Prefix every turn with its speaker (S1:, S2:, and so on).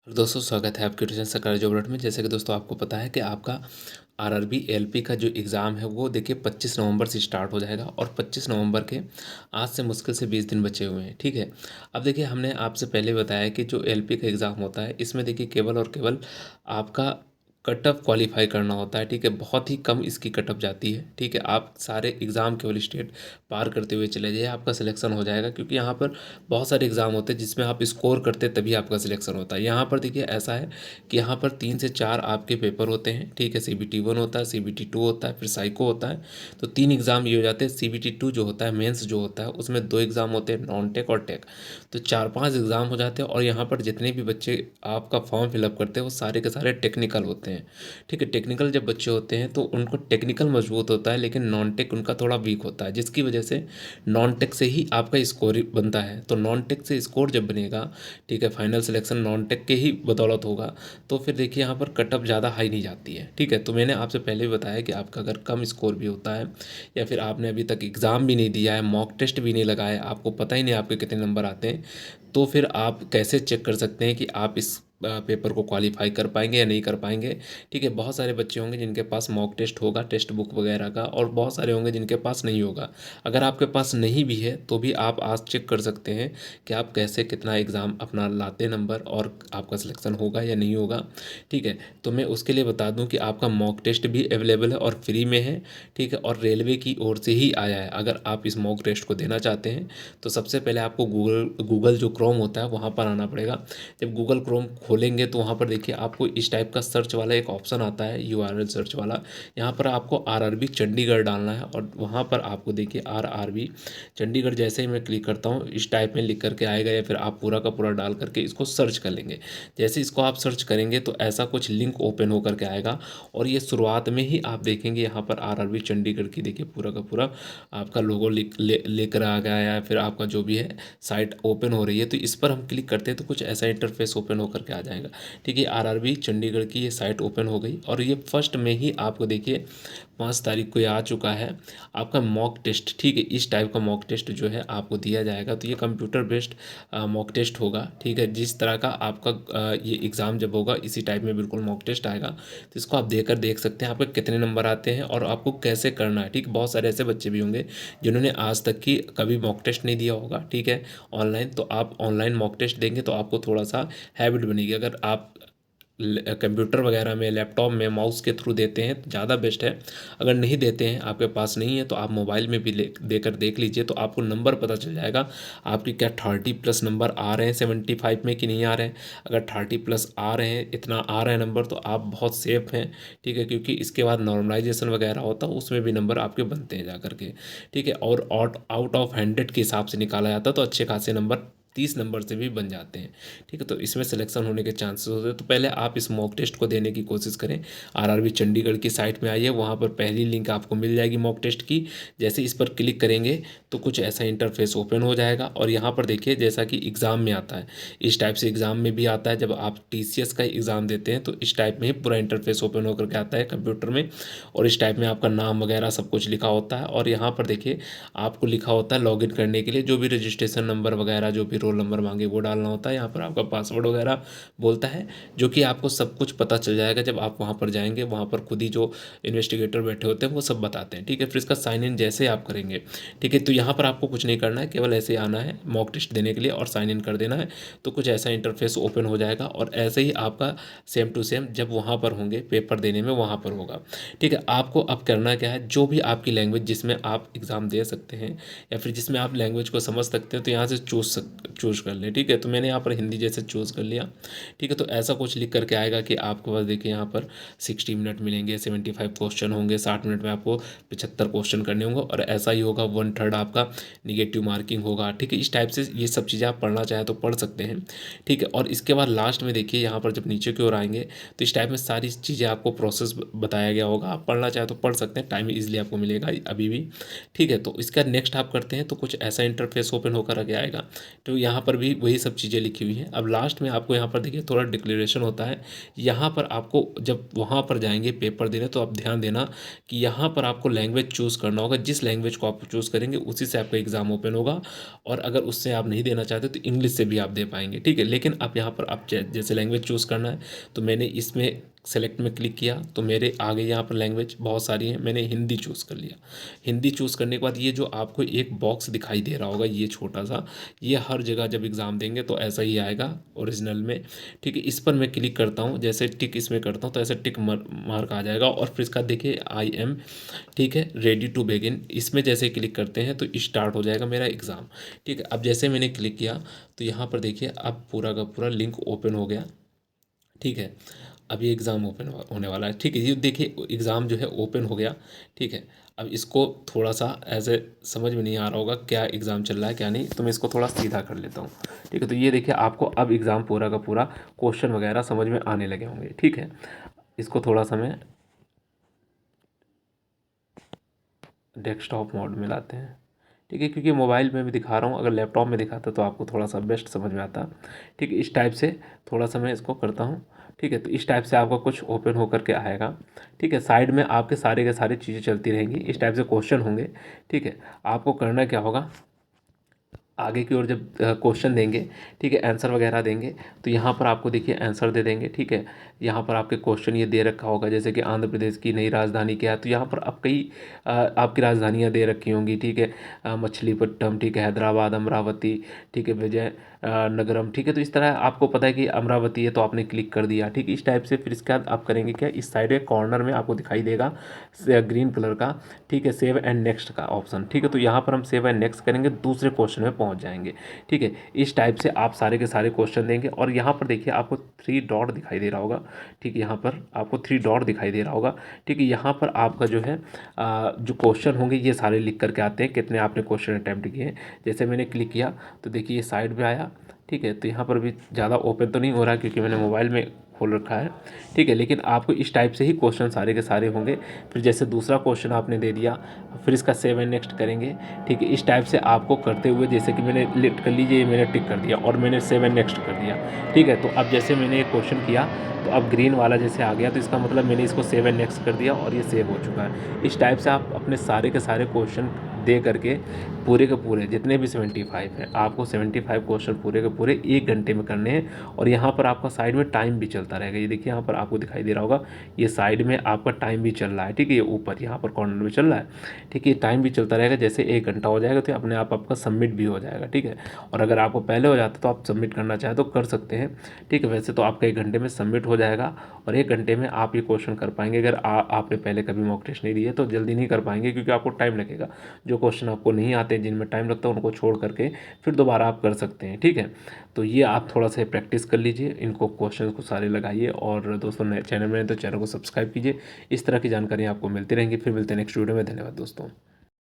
S1: दोस्तों स्वागत है आपके ट्यूशन सरकारी जॉब अलर्ट में। जैसे कि दोस्तों आपको पता है कि आपका आरआरबी एलपी का जो एग्ज़ाम है वो देखिए 25 नवंबर से स्टार्ट हो जाएगा और 25 नवंबर के आज से मुश्किल से 20 दिन बचे हुए हैं। ठीक है, अब देखिए हमने आपसे पहले बताया कि जो एलपी का एग्ज़ाम होता है इसमें देखिए केवल और केवल आपका कट ऑफ क्वालिफाई करना होता है। ठीक है, बहुत ही कम इसकी कट ऑफ जाती है। ठीक है, आप सारे एग्ज़ाम केवल स्टेट पार करते हुए चले जाइए, आपका सिलेक्शन हो जाएगा। क्योंकि यहाँ पर बहुत सारे एग्ज़ाम होते हैं जिसमें आप स्कोर करते तभी आपका सिलेक्शन होता है। यहाँ पर देखिए ऐसा है कि यहाँ पर 3 से 4 आपके पेपर होते हैं। ठीक है, CBT 1 होता है, CBT 2 होता है, फिर साइको होता है। तो 3 एग्ज़ाम ये हो जाते हैं। CBT 2 जो होता है मेंस जो होता है उसमें 2 एग्ज़ाम होते हैं, नॉन टेक और टेक। तो 4-5 एग्ज़ाम हो जाते हैं। और यहाँ पर जितने भी बच्चे आपका फॉर्म फिलअप करते हैं वो सारे के सारे टेक्निकल होते हैं। ठीक है, टेक्निकल जब बच्चे होते हैं तो उनको टेक्निकल मजबूत होता है, लेकिन नॉन टेक उनका थोड़ा वीक होता है, जिसकी वजह से नॉन टेक से ही आपका स्कोर बनता है। तो नॉन टेक से स्कोर जब बनेगा, ठीक है, फाइनल सिलेक्शन नॉन टेक के ही बदौलत होगा, तो फिर देखिए यहाँ पर कट ऑफ ज़्यादा हाई नहीं जाती है। ठीक है, तो मैंने आपसे पहले भी बताया कि आपका अगर कम स्कोर भी होता है या फिर आपने अभी तक एग्ज़ाम भी नहीं दिया है, मॉक टेस्ट भी नहीं लगाया, आपको पता ही नहीं आपके कितने नंबर आते हैं, तो फिर आप कैसे चेक कर सकते हैं कि आप इस पेपर को क्वालिफाई कर पाएंगे या नहीं कर पाएंगे। ठीक है, बहुत सारे बच्चे होंगे जिनके पास मॉक टेस्ट होगा, टेक्स्ट बुक वगैरह का, और बहुत सारे होंगे जिनके पास नहीं होगा। अगर आपके पास नहीं भी है तो भी आप आज चेक कर सकते हैं कि आप कैसे कितना एग्ज़ाम अपना लाते नंबर, और आपका सिलेक्शन होगा या नहीं होगा। ठीक है, तो मैं उसके लिए बता दूं कि आपका मॉक टेस्ट भी अवेलेबल है और फ्री में है। ठीक है, और रेलवे की ओर से ही आया है। अगर आप इस मॉक टेस्ट को देना चाहते हैं तो सबसे पहले आपको गूगल जो क्रोम होता है वहाँ पर आना पड़ेगा। जब गूगल क्रोम खोलेंगे तो वहाँ पर देखिए आपको इस टाइप का सर्च वाला एक ऑप्शन आता है, URL सर्च वाला। यहाँ पर आपको आरआरबी चंडीगढ़ डालना है और वहाँ पर आपको देखिए आरआरबी चंडीगढ़ जैसे ही मैं क्लिक करता हूँ इस टाइप में लिख करके आएगा, या फिर आप पूरा का पूरा डाल करके इसको सर्च कर लेंगे। जैसे इसको आप सर्च करेंगे तो ऐसा कुछ लिंक ओपन होकर के आएगा, और ये शुरुआत में ही आप देखेंगे यहाँ पर आरआरबी चंडीगढ़ की देखिए पूरा का पूरा आपका लोगो लेकर आ गया, या फिर आपका जो भी है साइट ओपन हो रही है। तो इस पर हम क्लिक करते हैं तो कुछ ऐसा इंटरफेस ओपन होकर के आ जाएगा। ठीक है, आरआरबी चंडीगढ़ की ये साइट ओपन हो गई, और ये फर्स्ट में ही आपको देखिए 5 तारीख को ये आ चुका है आपका मॉक टेस्ट। ठीक है, इस टाइप का मॉक टेस्ट जो है आपको दिया जाएगा। तो ये कंप्यूटर बेस्ड मॉक टेस्ट होगा। ठीक है, जिस तरह का आपका ये एग्ज़ाम जब होगा इसी टाइप में बिल्कुल मॉक टेस्ट आएगा। तो इसको आप देकर देख सकते हैं आपके कितने नंबर आते हैं और आपको कैसे करना है। ठीक, बहुत सारे ऐसे बच्चे भी होंगे जिन्होंने आज तक की कभी मॉक टेस्ट नहीं दिया होगा। ठीक है, ऑनलाइन, तो आप ऑनलाइन मॉक टेस्ट देंगे तो आपको थोड़ा सा हैबिट बनेगी। अगर आप कंप्यूटर वगैरह में, लैपटॉप में माउस के थ्रू देते हैं तो ज़्यादा बेस्ट है। अगर नहीं देते हैं, आपके पास नहीं है, तो आप मोबाइल में भी देकर देख लीजिए, तो आपको नंबर पता चल जाएगा आपके क्या 30+ नंबर आ रहे हैं 75 में कि नहीं आ रहे हैं। अगर 30+ आ रहे हैं, इतना आ रहे हैं नंबर, तो आप बहुत सेफ हैं। ठीक है, क्योंकि इसके बाद नॉर्मलाइजेशन वगैरह होता है, उसमें भी नंबर आपके बनते हैं जा करके। ठीक है, और आउट ऑफ 100 के हिसाब से निकाला जाता है, तो अच्छे खासे नंबर 30 नंबर से भी बन जाते हैं। ठीक है, तो इसमें सिलेक्शन होने के चांसेस होते हैं। तो पहले आप इस मॉक टेस्ट को देने की कोशिश करें। आरआरबी चंडीगढ़ की साइट में आइए, वहाँ पर पहली लिंक आपको मिल जाएगी मॉक टेस्ट की। जैसे इस पर क्लिक करेंगे तो कुछ ऐसा इंटरफेस ओपन हो जाएगा, और यहाँ पर देखिए जैसा कि एग्ज़ाम में आता है, इस टाइप से एग्ज़ाम में भी आता है। जब आप TCS का एग्ज़ाम देते हैं तो इस टाइप में ही पूरा इंटरफेस ओपन होकर के आता है कंप्यूटर में, और इस टाइप में आपका नाम वगैरह सब कुछ लिखा होता है। और यहाँ पर देखिए आपको लिखा होता है लॉगिन करने के लिए जो भी रजिस्ट्रेशन नंबर वगैरह, जो भी रोल नंबर मांगे वो डालना होता है। यहाँ पर आपका पासवर्ड वगैरह बोलता है, जो कि आपको सब कुछ पता चल जाएगा जब आप वहाँ पर जाएंगे। वहाँ पर खुद ही जो इन्वेस्टिगेटर बैठे होते हैं वो सब बताते हैं। ठीक है, फिर इसका साइन इन जैसे आप करेंगे, ठीक है, तो यहाँ पर आपको कुछ नहीं करना है, केवल ऐसे आना है मॉक टेस्ट देने के लिए और साइन इन कर देना है। तो कुछ ऐसा इंटरफेस ओपन हो जाएगा, और ऐसे ही आपका सेम टू सेम जब वहाँ पर होंगे पेपर देने में वहाँ पर होगा। ठीक है, आपको अब करना क्या है, जो भी आपकी लैंग्वेज जिसमें आप एग्ज़ाम दे सकते हैं या फिर जिसमें आप लैंग्वेज को समझ सकते हैं, तो यहाँ से चूज़ कर लें। ठीक है, तो मैंने यहाँ पर हिंदी जैसे चूज़ कर लिया। ठीक है, तो ऐसा कुछ लिख करके आएगा कि आपके पास देखिए यहाँ पर 60 मिनट मिलेंगे, 75 क्वेश्चन होंगे, 60 मिनट में आपको 75 क्वेश्चन करने होंगे, और ऐसा ही होगा 1/3 आपका निगेटिव मार्किंग होगा। ठीक है, इस टाइप से ये सब चीज़ें आप पढ़ना चाहें तो पढ़ सकते हैं। ठीक है, और इसके बाद लास्ट में देखिए यहाँ पर जब नीचे की ओर आएंगे तो इस टाइप में सारी चीज़ें आपको प्रोसेस बताया गया होगा। आप पढ़ना चाहें तो पढ़ सकते हैं, टाइम ईजिली आपको मिलेगा अभी भी। ठीक है, तो इसका नेक्स्ट आप करते हैं तो कुछ ऐसा इंटरफेस ओपन होकर आगे आएगा। तो यहाँ पर भी वही सब चीज़ें लिखी हुई हैं। अब लास्ट में आपको यहाँ पर देखिए थोड़ा डिक्लेरेशन होता है। यहाँ पर आपको जब वहाँ पर जाएंगे पेपर देने तो आप ध्यान देना कि यहाँ पर आपको लैंग्वेज चूज़ करना होगा। जिस लैंग्वेज को आप चूज़ करेंगे उसी से आपका एग्ज़ाम ओपन होगा, और अगर उससे आप नहीं देना चाहते तो इंग्लिश से भी आप दे पाएंगे, ठीक है। लेकिन आप यहाँ पर आप जैसे लैंग्वेज चूज़ करना है, तो मैंने इसमें सेलेक्ट में क्लिक किया तो मेरे आगे यहाँ पर लैंग्वेज बहुत सारी हैं, मैंने हिंदी चूज़ कर लिया। हिंदी चूज़ करने के बाद ये जो आपको एक बॉक्स दिखाई दे रहा होगा ये छोटा सा, ये हर जगह जब एग्ज़ाम देंगे तो ऐसा ही आएगा ओरिजिनल में, ठीक है। इस पर मैं क्लिक करता हूँ, जैसे टिक इसमें करता हूँ तो ऐसे टिक मार्क आ जाएगा, और फिर इसका देखिए आई एम, ठीक है, रेडी टू बिगिन, इसमें जैसे क्लिक करते हैं तो स्टार्ट हो जाएगा मेरा एग्ज़ाम, ठीक है। अब जैसे मैंने क्लिक किया तो यहाँ पर देखिए अब पूरा का पूरा लिंक ओपन हो गया, ठीक है। अब ये एग्ज़ाम ओपन होने वाला है, ठीक है। ये देखिए एग्ज़ाम जो है ओपन हो गया, ठीक है। अब इसको थोड़ा सा ऐसे समझ में नहीं आ रहा होगा क्या एग्ज़ाम चल रहा है क्या नहीं, तो मैं इसको थोड़ा सीधा कर लेता हूँ, ठीक है। तो ये देखिए आपको अब एग्ज़ाम पूरा का पूरा क्वेश्चन वगैरह समझ में आने लगे होंगे, ठीक है। इसको थोड़ा सा मैं डेस्कटॉप मोड में लाते हैं, ठीक है, क्योंकि मोबाइल में भी दिखा रहा हूँ, अगर लैपटॉप में दिखाता तो आपको थोड़ा सा बेस्ट समझ में आता, ठीक है। इस टाइप से थोड़ा सा मैं इसको करता हूँ, ठीक है। तो इस टाइप से आपका कुछ ओपन होकर के आएगा, ठीक है। साइड में आपके सारे के सारी चीज़ें चलती रहेंगी, इस टाइप से क्वेश्चन होंगे, ठीक है। आपको करना क्या होगा, आगे की ओर जब क्वेश्चन देंगे, ठीक है, आंसर वगैरह देंगे, तो यहाँ पर आपको देखिए आंसर दे देंगे, ठीक है। यहाँ पर आपके क्वेश्चन ये दे रखा होगा, जैसे कि आंध्र प्रदेश की नई राजधानी क्या है, तो यहाँ पर आप कई आपकी राजधानियाँ दे रखी होंगी, ठीक है। मछलीपट्टनम, ठीक है, हैदराबाद, अमरावती, ठीक है, विजय नगरम, ठीक है। तो इस तरह आपको पता है कि अमरावती है तो आपने क्लिक कर दिया, ठीक है, इस टाइप से। फिर इसके बाद आप करेंगे क्या, इस साइड में कॉर्नर में आपको दिखाई देगा ग्रीन कलर का, ठीक है, सेव एंड नेक्स्ट का ऑप्शन, ठीक है। तो यहाँ पर हम सेव एंड नेक्स्ट करेंगे, दूसरे क्वेश्चन में पहुँच जाएंगे, ठीक है। इस टाइप से आप सारे के सारे क्वेश्चन देंगे, और यहाँ पर देखिए आपको 3 डॉट दिखाई दे रहा होगा, ठीक है। यहाँ पर आपको 3 डॉट दिखाई दे रहा होगा, ठीक है। यहाँ पर आपका जो है जो क्वेश्चन होंगे ये सारे लिख करके आते हैं, कितने आपने क्वेश्चन अटैम्प्ट किए हैं। जैसे मैंने क्लिक किया तो देखिए ये साइड में आया, ठीक है। तो यहाँ पर भी ज़्यादा ओपन तो नहीं हो रहा क्योंकि मैंने मोबाइल में खोल रखा है, ठीक है। लेकिन आपको इस टाइप से ही क्वेश्चन सारे के सारे होंगे। फिर जैसे दूसरा क्वेश्चन आपने दे दिया, फिर इसका सेव एंड नेक्स्ट करेंगे, ठीक है। इस टाइप से आपको करते हुए, जैसे कि मैंने लिस्ट कर लीजिए, मैंने टिक कर दिया और मैंने सेव एंड नेक्स्ट कर दिया, ठीक है। तो अब जैसे मैंने एक क्वेश्चन किया तो अब ग्रीन वाला जैसे आ गया, तो इसका मतलब मैंने इसको सेव एंड नेक्स्ट कर दिया और ये सेव हो चुका है। इस टाइप से आप अपने सारे के सारे क्वेश्चन दे करके पूरे के पूरे जितने भी 75 हैं, आपको 75 क्वेश्चन पूरे के पूरे 1 घंटे में करने हैं। और यहाँ पर आपका साइड में टाइम भी चलता रहेगा, ये देखिए यहाँ पर आपको दिखाई दे रहा होगा, ये साइड में आपका टाइम भी चल रहा है, ठीक है। ये ऊपर यहाँ पर कॉर्नर में चल रहा है, ठीक है। ये टाइम भी चलता रहेगा, जैसे 1 घंटा हो जाएगा तो अपने आप आपका सबमिट भी हो जाएगा, ठीक है। और अगर आपको पहले हो जाता तो आप सबमिट करना चाहें तो कर सकते हैं, ठीक है। वैसे तो आपका 1 घंटे में सबमिट हो जाएगा, और 1 घंटे में आप ये क्वेश्चन कर पाएंगे। अगर आपने पहले कभी मॉक टेस्ट नहीं दिए तो जल्दी नहीं कर पाएंगे, क्योंकि आपको टाइम लगेगा। जो क्वेश्चन आपको नहीं आते, जिनमें टाइम लगता है, उनको छोड़ करके फिर दोबारा आप कर सकते हैं, ठीक है। तो ये आप थोड़ा सा प्रैक्टिस कर लीजिए, इनको क्वेश्चन को सारे लगाइए। और दोस्तों नए चैनल में तो चैनल को सब्सक्राइब कीजिए। इस तरह की जानकारी आपको मिलती रहेंगी। फिर मिलते हैं नेक्स्ट वीडियो में। धन्यवाद दोस्तों।